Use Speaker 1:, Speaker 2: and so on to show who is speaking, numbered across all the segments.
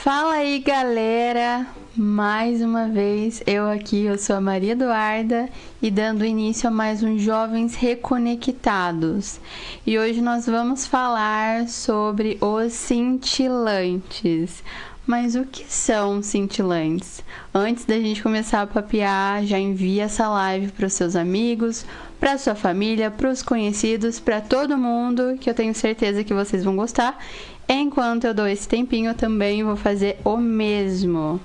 Speaker 1: Fala aí, galera! Mais uma vez, eu sou a Maria Eduarda e dando início a mais um Jovens Reconectados. E hoje nós vamos falar sobre os cintilantes. Mas o que são cintilantes? Antes da gente começar a papear, já envia essa live para os seus amigos, para sua família, para os conhecidos, para todo mundo, que eu tenho certeza que vocês vão gostar. Enquanto eu dou esse tempinho, eu também vou fazer o mesmo.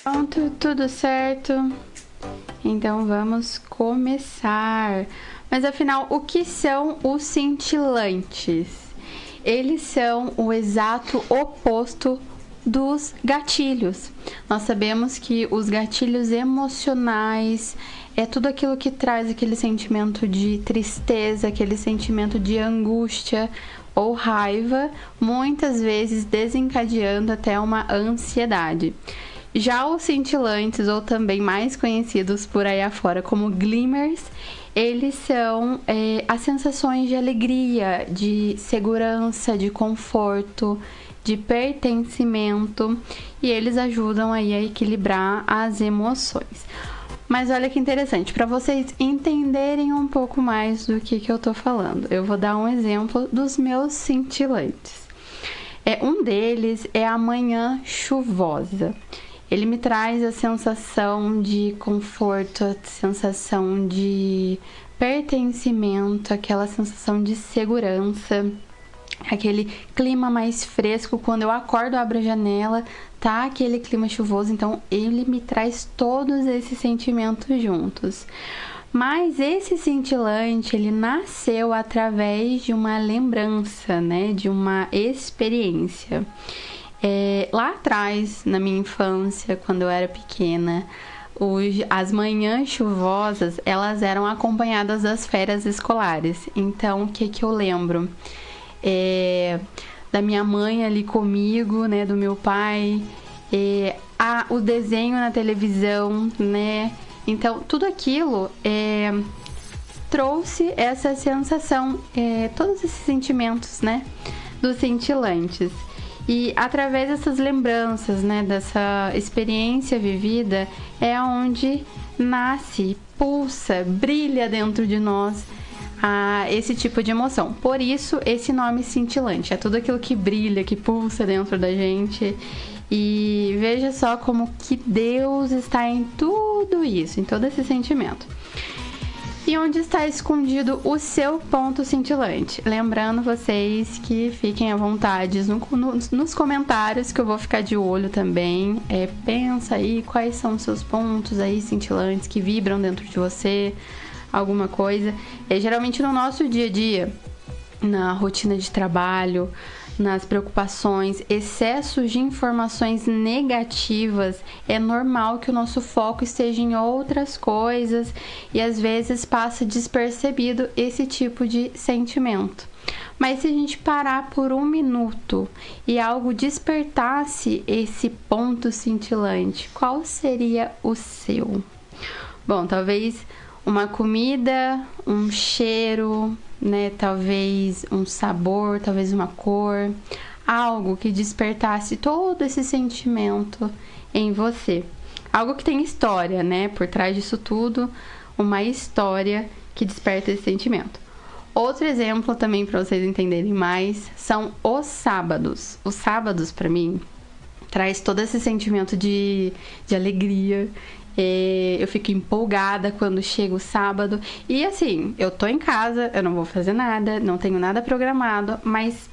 Speaker 1: Pronto, tudo certo? Então vamos começar. Mas afinal, o que são os cintilantes? Eles são o exato oposto dos gatilhos. Nós sabemos que os gatilhos emocionais é tudo aquilo que traz aquele sentimento de tristeza, aquele sentimento de angústia ou raiva, muitas vezes desencadeando até uma ansiedade. Já os cintilantes, ou também mais conhecidos por aí afora como glimmers, eles são as sensações de alegria, de segurança, de conforto, de pertencimento, e eles ajudam aí a equilibrar as emoções. Mas olha que interessante, para vocês entenderem um pouco mais do que eu tô falando, eu vou dar um exemplo dos meus cintilantes. Um deles é a manhã chuvosa. Ele me traz a sensação de conforto, a sensação de pertencimento, aquela sensação de segurança, aquele clima mais fresco. Quando eu acordo, abro a janela, tá aquele clima chuvoso, então ele me traz todos esses sentimentos juntos. Mas esse cintilante, ele nasceu através de uma lembrança, né, de uma experiência. Lá atrás, na minha infância, quando eu era pequena, as manhãs chuvosas, elas eram acompanhadas das férias escolares. Então, o que eu lembro? Da minha mãe ali comigo, né, do meu pai, o desenho na televisão, né? Então, tudo aquilo trouxe essa sensação, todos esses sentimentos, né, dos cintilantes. E através dessas lembranças, né, dessa experiência vivida, é onde nasce, pulsa, brilha dentro de nós esse tipo de emoção. Por isso, esse nome cintilante. É tudo aquilo que brilha, que pulsa dentro da gente. E veja só como que Deus está em tudo isso, em todo esse sentimento. E onde está escondido o seu ponto cintilante? Lembrando vocês que fiquem à vontade nos comentários, que eu vou ficar de olho também. Pensa aí quais são os seus pontos aí cintilantes que vibram dentro de você, alguma coisa. Geralmente no nosso dia a dia, na rotina de trabalho, nas preocupações, excessos de informações negativas, é normal que o nosso foco esteja em outras coisas e às vezes passa despercebido esse tipo de sentimento. Mas se a gente parar por um minuto e algo despertasse esse ponto cintilante, qual seria o seu? Bom, talvez uma comida, um cheiro, né? Talvez um sabor, talvez uma cor, algo que despertasse todo esse sentimento em você. Algo que tem história, né? Por trás disso tudo, uma história que desperta esse sentimento. Outro exemplo também para vocês entenderem mais são os sábados. Os sábados, para mim, traz todo esse sentimento de alegria. Eu fico empolgada quando chega o sábado. E assim, eu tô em casa, eu não vou fazer nada, não tenho nada programado, mas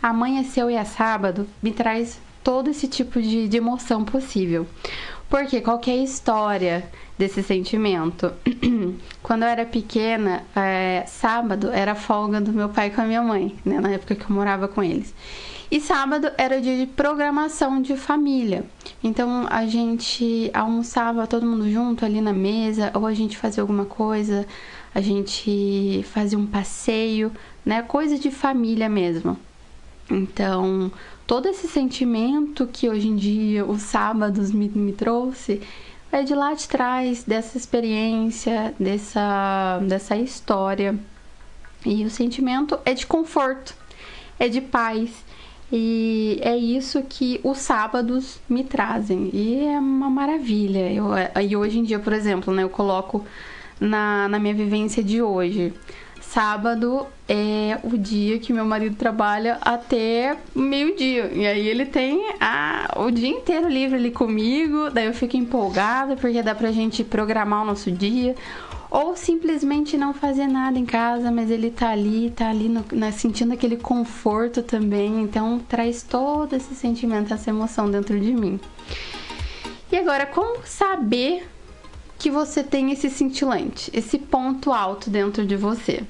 Speaker 1: amanheceu e é sábado, me traz todo esse tipo de emoção possível. Porque qual que é a história desse sentimento? Quando eu era pequena, sábado era a folga do meu pai com a minha mãe, né? Na época que eu morava com eles. E sábado era o dia de programação de família. Então a gente almoçava todo mundo junto ali na mesa, ou a gente fazia alguma coisa, a gente fazia um passeio, né? Coisa de família mesmo. Então, todo esse sentimento que hoje em dia os sábados me trouxe é de lá de trás, dessa experiência, dessa história. E o sentimento é de conforto, é de paz. E é isso que os sábados me trazem. E é uma maravilha. E hoje em dia, por exemplo, né, eu coloco na minha vivência de hoje. Sábado é o dia que meu marido trabalha até meio-dia. E aí ele tem o dia inteiro livre ali comigo. Daí eu fico empolgada porque dá pra gente programar o nosso dia. Ou simplesmente não fazer nada em casa, mas ele tá ali sentindo aquele conforto também. Então traz todo esse sentimento, essa emoção dentro de mim. E agora, como saber que você tem esse cintilante, esse ponto alto dentro de você?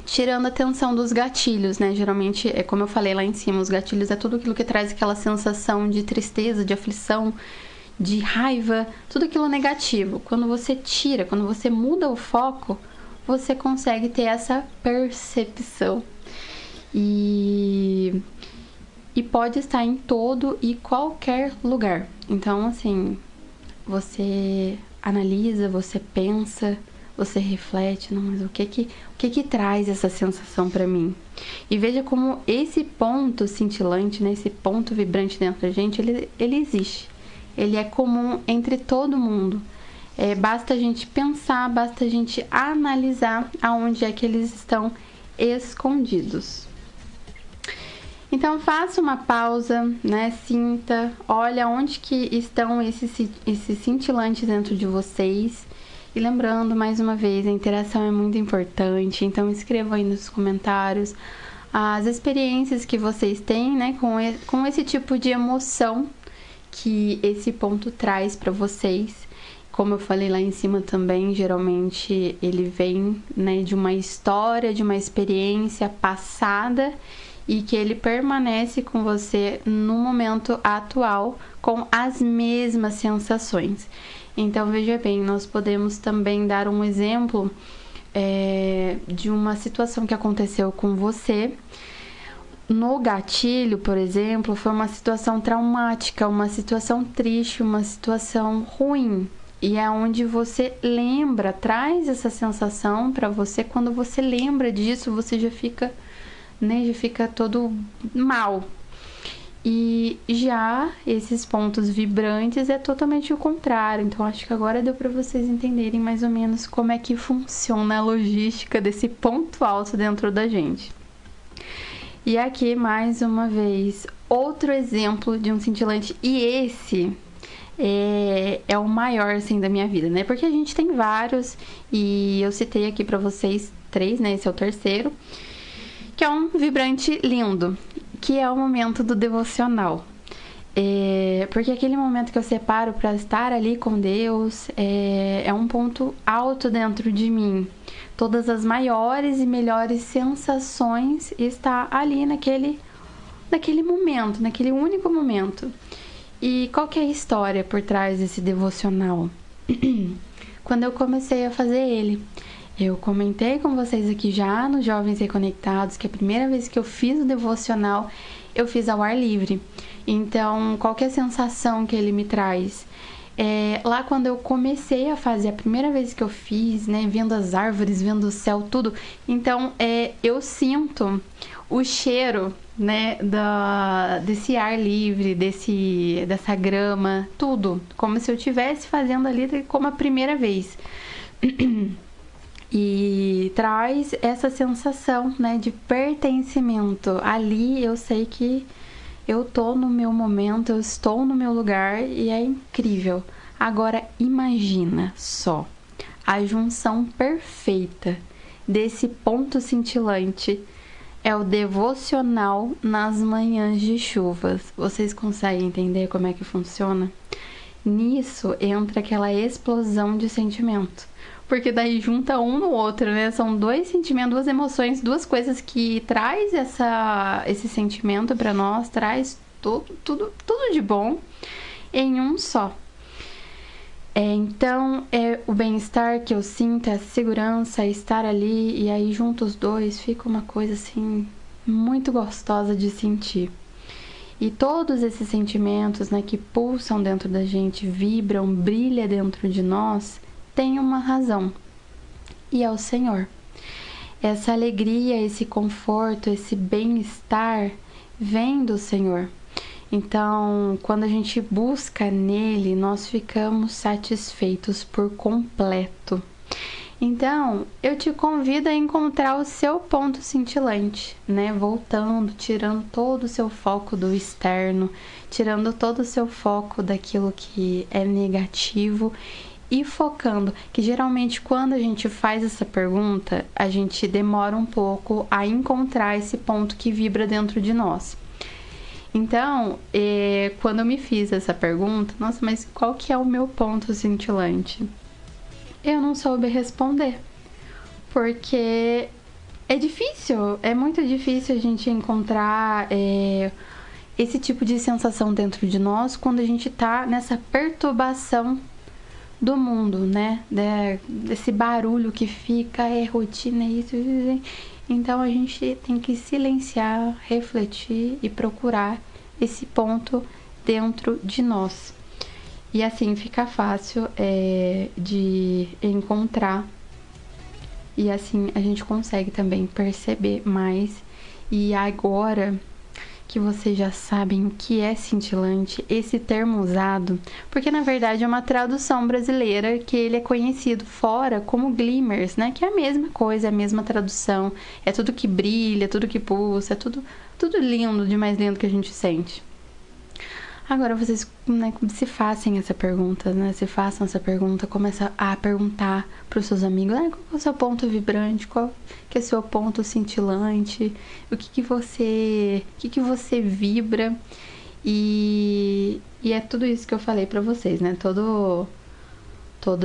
Speaker 1: Tirando a atenção dos gatilhos, né? Geralmente, é como eu falei lá em cima, os gatilhos é tudo aquilo que traz aquela sensação de tristeza, de aflição, de raiva, tudo aquilo negativo. Quando você tira, quando você muda o foco, você consegue ter essa percepção. E pode estar em todo e qualquer lugar. Então, assim, você analisa, você pensa, você reflete, não, mas o que traz essa sensação para mim? E veja como esse ponto cintilante, né, esse ponto vibrante dentro da gente, ele existe. Ele é comum entre todo mundo. Basta a gente pensar, basta a gente analisar aonde é que eles estão escondidos. Então faça uma pausa, né? Sinta, olha onde que estão esses cintilantes dentro de vocês. E lembrando, mais uma vez, a interação é muito importante. Então escreva aí nos comentários as experiências que vocês têm, né? Com esse tipo de emoção que esse ponto traz para vocês. Como eu falei lá em cima também, geralmente ele vem, né, de uma história, de uma experiência passada e que ele permanece com você no momento atual com as mesmas sensações. Então veja bem, nós podemos também dar um exemplo de uma situação que aconteceu com você. No gatilho, por exemplo, foi uma situação traumática, uma situação triste, uma situação ruim. E é onde você lembra, traz essa sensação para você. Quando você lembra disso, você já fica todo mal. E já esses pontos vibrantes é totalmente o contrário. Então, acho que agora deu para vocês entenderem mais ou menos como é que funciona a logística desse ponto alto dentro da gente. E aqui, mais uma vez, outro exemplo de um cintilante. E esse é o maior, assim, da minha vida, né? Porque a gente tem vários e eu citei aqui pra vocês 3, né? Esse é o terceiro. Que é um vibrante lindo, que é o momento do devocional. Porque aquele momento que eu separo para estar ali com Deus é um ponto alto dentro de mim. Todas as maiores e melhores sensações está ali naquele momento, naquele único momento. E qual que é a história por trás desse devocional? Quando eu comecei a fazer ele, eu comentei com vocês aqui já nos Jovens Reconectados que a primeira vez que eu fiz o devocional, eu fiz ao ar livre. Então, qual que é a sensação que ele me traz? Lá quando eu comecei a fazer, a primeira vez que eu fiz, né, vendo as árvores, vendo o céu, tudo, então eu sinto o cheiro, né, desse ar livre, dessa grama, tudo, como se eu estivesse fazendo ali como a primeira vez. E traz essa sensação, né, de pertencimento. Ali eu sei que eu tô no meu momento, eu estou no meu lugar e é incrível. Agora imagina só a junção perfeita desse ponto cintilante é o devocional nas manhãs de chuvas. Vocês conseguem entender como é que funciona? Nisso entra aquela explosão de sentimento. Porque daí junta um no outro, né? São dois sentimentos, duas emoções, duas coisas que traz esse sentimento para nós, traz tudo de bom em um só. Então, é o bem-estar que eu sinto, a segurança, estar ali, e aí juntos os dois fica uma coisa assim muito gostosa de sentir. E todos esses sentimentos, né, que pulsam dentro da gente, vibram, brilham dentro de nós, têm uma razão, e é o Senhor. Essa alegria, esse conforto, esse bem-estar vem do Senhor. Então, quando a gente busca nele, nós ficamos satisfeitos por completo. Então, eu te convido a encontrar o seu ponto cintilante, né? Voltando, tirando todo o seu foco do externo, tirando todo o seu foco daquilo que é negativo e focando, que geralmente quando a gente faz essa pergunta, a gente demora um pouco a encontrar esse ponto que vibra dentro de nós. Então, quando eu me fiz essa pergunta, nossa, mas qual que é o meu ponto cintilante? Eu não soube responder, porque é difícil, é muito difícil a gente encontrar esse tipo de sensação dentro de nós quando a gente tá nessa perturbação do mundo, né? Desse barulho que fica, rotina, isso. Então a gente tem que silenciar, refletir e procurar esse ponto dentro de nós. E assim fica fácil de encontrar. E assim a gente consegue também perceber mais. E agora que vocês já sabem o que é cintilante, esse termo usado, porque na verdade é uma tradução brasileira que ele é conhecido fora como glimmers, né? Que é a mesma coisa, é a mesma tradução, é tudo que brilha, tudo que pulsa, é tudo lindo, de mais lindo que a gente sente. Agora vocês, né, se façam essa pergunta, né? Se façam essa pergunta, começa a perguntar para os seus amigos, qual é o seu ponto vibrante, qual que é o seu ponto cintilante, o que você vibra, e é tudo isso que eu falei para vocês, né? Todo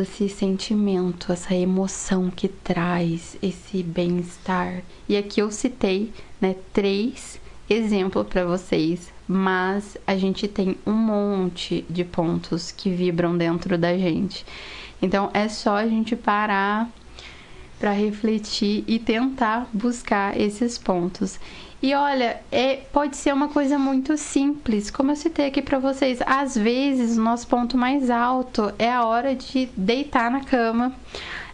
Speaker 1: esse sentimento, essa emoção que traz esse bem-estar. E aqui eu citei, né, 3 exemplos para vocês, mas a gente tem um monte de pontos que vibram dentro da gente. Então é só a gente parar para refletir e tentar buscar esses pontos. E olha, pode ser uma coisa muito simples, como eu citei aqui para vocês. Às vezes o nosso ponto mais alto é a hora de deitar na cama.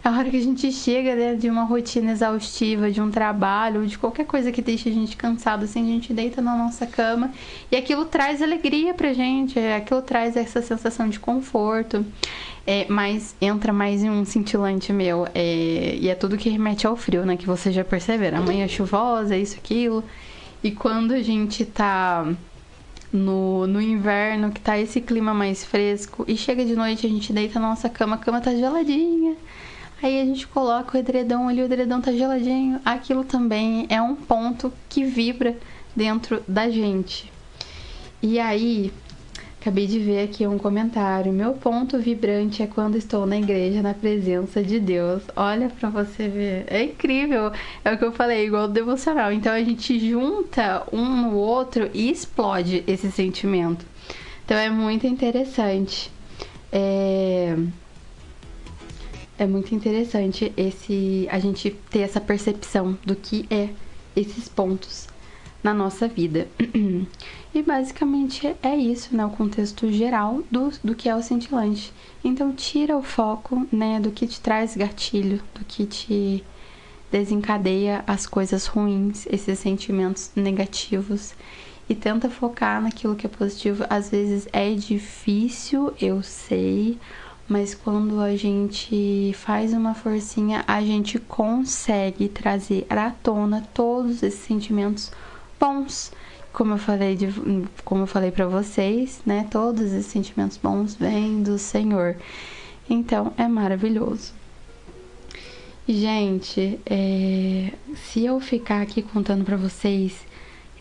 Speaker 1: A hora que a gente chega, né, de uma rotina exaustiva, de um trabalho, de qualquer coisa que deixe a gente cansado, assim, a gente deita na nossa cama e aquilo traz alegria pra gente, aquilo traz essa sensação de conforto, mas entra mais em um cintilante meu, e é tudo que remete ao frio, né, que vocês já perceberam, amanhã é chuvosa, isso, aquilo, e quando a gente tá no inverno, que tá esse clima mais fresco, e chega de noite, a gente deita na nossa cama, a cama tá geladinha, aí a gente coloca o edredom ali, o edredom tá geladinho. Aquilo também é um ponto que vibra dentro da gente. E aí, acabei de ver aqui um comentário. Meu ponto vibrante é quando estou na igreja, na presença de Deus. Olha pra você ver. É incrível. É o que eu falei, igual o devocional. Então a gente junta um no outro e explode esse sentimento. Então é muito interessante. É muito interessante a gente ter essa percepção do que é esses pontos na nossa vida. E basicamente é isso, né? O contexto geral do que é o cintilante. Então tira o foco, né, do que te traz gatilho, do que te desencadeia as coisas ruins, esses sentimentos negativos, e tenta focar naquilo que é positivo. Às vezes é difícil, eu sei, mas quando a gente faz uma forcinha, a gente consegue trazer à tona todos esses sentimentos bons. Como eu falei para vocês, né? Todos esses sentimentos bons vêm do Senhor. Então, é maravilhoso. Gente, se eu ficar aqui contando pra vocês,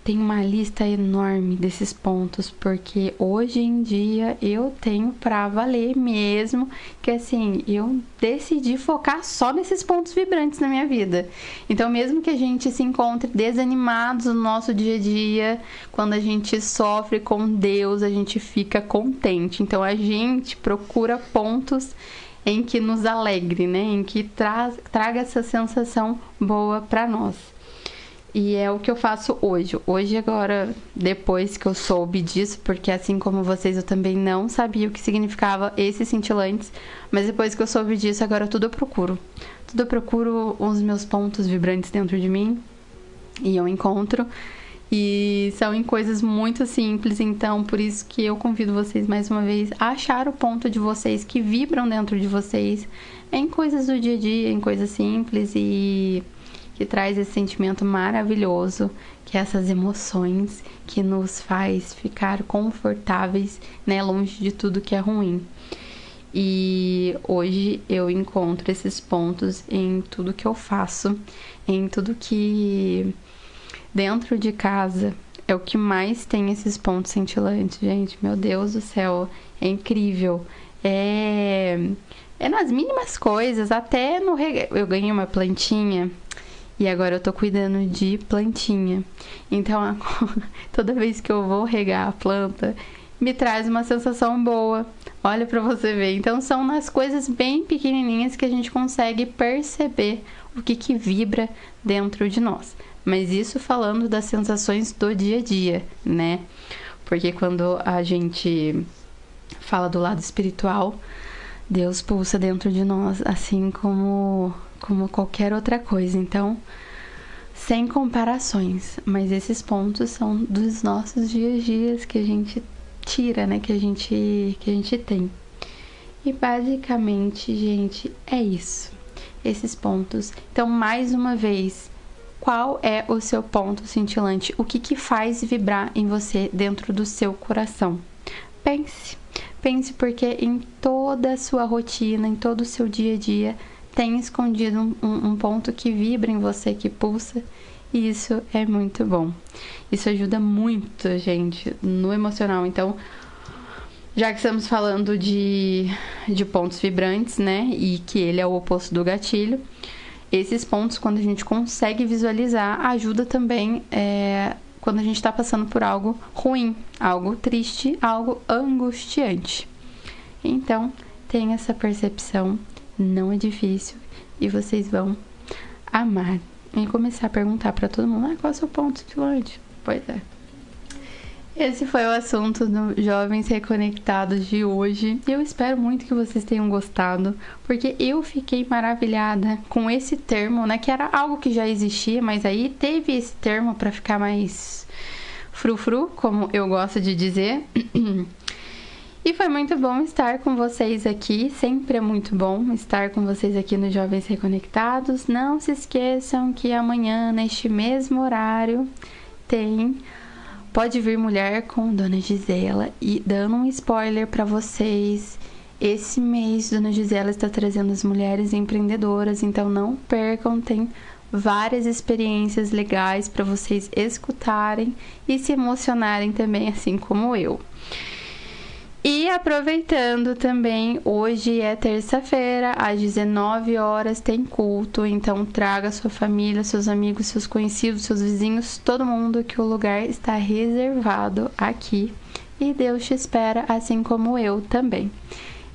Speaker 1: tem uma lista enorme desses pontos, porque hoje em dia eu tenho pra valer mesmo que assim, eu decidi focar só nesses pontos vibrantes na minha vida. Então, mesmo que a gente se encontre desanimados no nosso dia a dia, quando a gente sofre com Deus, a gente fica contente. Então, a gente procura pontos em que nos alegre, né? Em que traga essa sensação boa pra nós. E é o que eu faço hoje. Hoje, agora, depois que eu soube disso, porque assim como vocês, eu também não sabia o que significava esses cintilantes, mas depois que eu soube disso, agora tudo eu procuro. Tudo eu procuro os meus pontos vibrantes dentro de mim e eu encontro. E são em coisas muito simples, então por isso que eu convido vocês mais uma vez a achar o ponto de vocês que vibram dentro de vocês em coisas do dia a dia, em coisas simples e que traz esse sentimento maravilhoso, que é essas emoções que nos faz ficar confortáveis, né, longe de tudo que é ruim. E hoje eu encontro esses pontos em tudo que eu faço, em tudo que dentro de casa é o que mais tem esses pontos cintilantes, gente. Meu Deus do céu, é incrível. É nas mínimas coisas, até no eu ganhei uma plantinha e agora eu tô cuidando de plantinha. Então, toda vez que eu vou regar a planta, me traz uma sensação boa. Olha pra você ver. Então, são nas coisas bem pequenininhas que a gente consegue perceber o que vibra dentro de nós. Mas isso falando das sensações do dia a dia, né? Porque quando a gente fala do lado espiritual, Deus pulsa dentro de nós, assim como qualquer outra coisa. Então, sem comparações. Mas esses pontos são dos nossos dias a dias que a gente tira, né? Que a gente tem. E basicamente, gente, é isso. Esses pontos. Então, mais uma vez, qual é o seu ponto cintilante? O que faz vibrar em você dentro do seu coração? Pense. Pense porque em toda a sua rotina, em todo o seu dia a dia, tem escondido um ponto que vibra em você, que pulsa. E isso é muito bom. Isso ajuda muito, gente, no emocional. Então, já que estamos falando de pontos vibrantes, né? E que ele é o oposto do gatilho. Esses pontos, quando a gente consegue visualizar, ajuda também quando a gente está passando por algo ruim, algo triste, algo angustiante. Então, tenha essa percepção, não é difícil e vocês vão amar. E começar a perguntar para todo mundo, qual é o seu ponto cintilante? Pois é. Esse foi o assunto do Jovens Reconectados de hoje. Eu espero muito que vocês tenham gostado, porque eu fiquei maravilhada com esse termo, né? Que era algo que já existia, mas aí teve esse termo para ficar mais frufru, como eu gosto de dizer. E foi muito bom estar com vocês aqui, sempre é muito bom estar com vocês aqui no Jovens Reconectados. Não se esqueçam que amanhã, neste mesmo horário, tem Pode Vir Mulher com Dona Gisela. E dando um spoiler para vocês, esse mês Dona Gisela está trazendo as mulheres empreendedoras, então não percam, tem várias experiências legais para vocês escutarem e se emocionarem também, assim como eu. E aproveitando também, hoje é terça-feira, às 19 horas tem culto, então traga sua família, seus amigos, seus conhecidos, seus vizinhos, todo mundo, que o lugar está reservado aqui e Deus te espera, assim como eu também.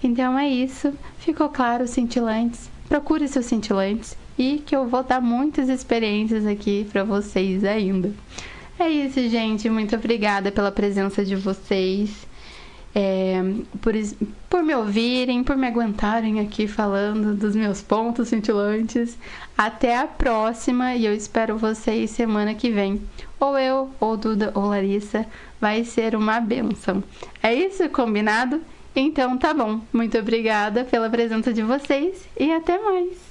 Speaker 1: Então é isso, ficou claro, cintilantes? Procure seus cintilantes e que eu vou dar muitas experiências aqui para vocês ainda. É isso, gente, muito obrigada pela presença de vocês. Por me ouvirem, por me aguentarem aqui falando dos meus pontos cintilantes. Até a próxima e eu espero vocês semana que vem. Ou eu, ou Duda, ou Larissa. Vai ser uma bênção. É isso? Combinado? Então tá bom. Muito obrigada pela presença de vocês e até mais.